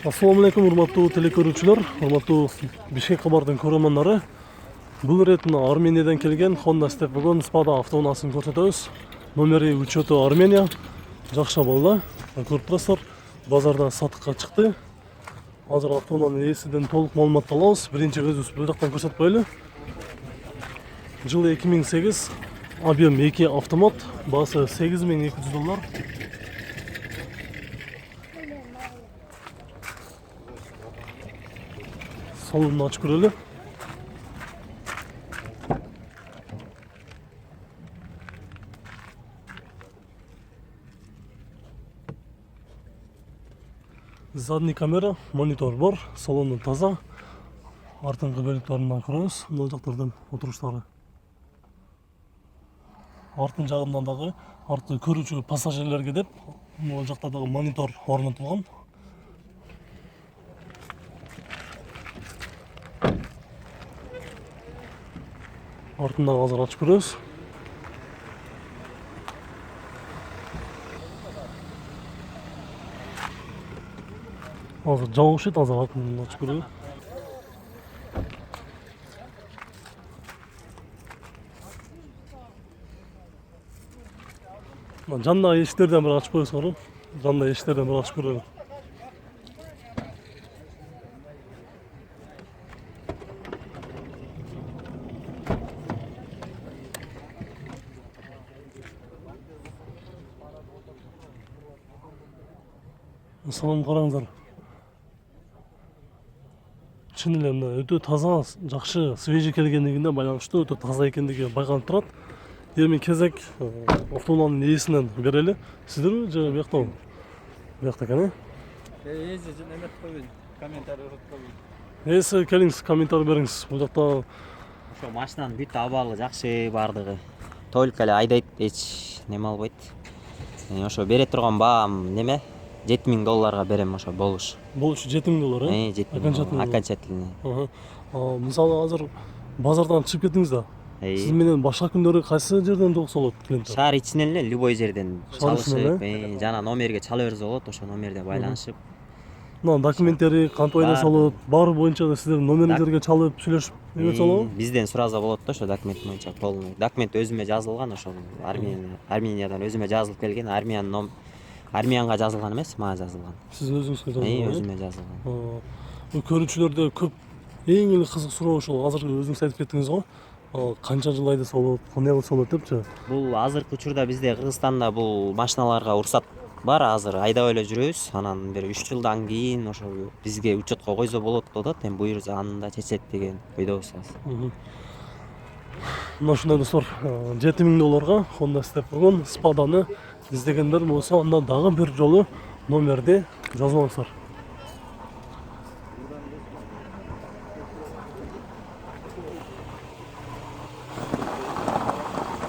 Assalamu alaikum, урматтуу телекөрүүчүлөр, урматтуу Бишкек кабардын көрөрмандары. Бул иреттин Армениядан келген Honda Step Wagon Spada автоунаасын көрсөтөбүз. Номери учету Армения. Жакшы болду. Көрүп турасыздар, базарда сатыкка чыкты. Азыр автоунаанын ээсиден толук маалымат алабыз. Биринчи өзүбүз бул жактан көрсөтүп коелу. Жылы 2008, объем 2 автомат, баасы $8200. Салонун ачып көрөлү. Задний камера, монитор бар, салону таза. Артыңкы бөлүктөрүнөн көрөбүз, мына жактардан отуруштары. Артын жагынан дагы артты көрүүчү пассажирлерге деп мына жакта дагы монитор орнотулган. Артында азыр ачып көрөбүз. Азыр жабык окшойт, азыр артын ачып көрөлү. Жандагы эшиктерден бир ачып коесуңар. Жандагы эшиктерден бир ачып көрөлү. Салон караңыздар. Чын эле мына өтө таза, жакшы, свежий келгендигине байланыштуу өтө таза экендиги байкалып турат. Эми кезек автоунаанын ээсинен берели. Сиздерби же бияктабы? Биякта экен, Ээси эметип койбойт, комментарий урутуп койбойт. Ээси, келиңиз, комментарий бериңиз. Бул жакта Ошо машинанын бүт абалы жакшы бардыгы. Только эле айдайт, эч неме албайт. Ошо бере турган баам неме? $7000 берем ошо болуш. болушу $7000, $7000 окончательный. Мисалы азыр базардан чыгып кеттиңиз да. Сиз менен башка күндөрү кайсы жерден жолукса болот клиенттер? Шаар ичинен эле любой жерден Шаар ичинен, чалышып, жана номерге чала берсе болот, ошо номерде байланышып. Мына документтери кантип айдаса болот, баары боюнча да сиздер номериңерге чалып сүйлөшүп эметсе болобу? Бизден сураза болот да ошо документ боюнча полный. Документ өзүмө жазылган, ошол Армениядан өзүмө жазылып келген, Армиянга жазылган эмес, мага жазылган. Сиз өзүңүзгө жазылган. Өзүмө жазылган. Көрүүчүлөрдө көп эң эле кызык суроо ошол азыркы өзүңүз айтып кеттиңиз го. Канча жыл айдаса болот, кандай кылса болот депчи? Бул азыркы учурда бизде Кыргызстанда бул машиналарга уруксат бар, азыр айдап эле жүрөбүз. Анан бир 3 жылдан кийин ошо бизге учетко койсо болот деп атат. Эми буюрса анда чечет деген ойдобуз азыр. Мына ушундай достор, $7000 Honda Step Wagon Spadаны издегендер болсо, анда дагы бир жолу номерди жазып алыңыздар.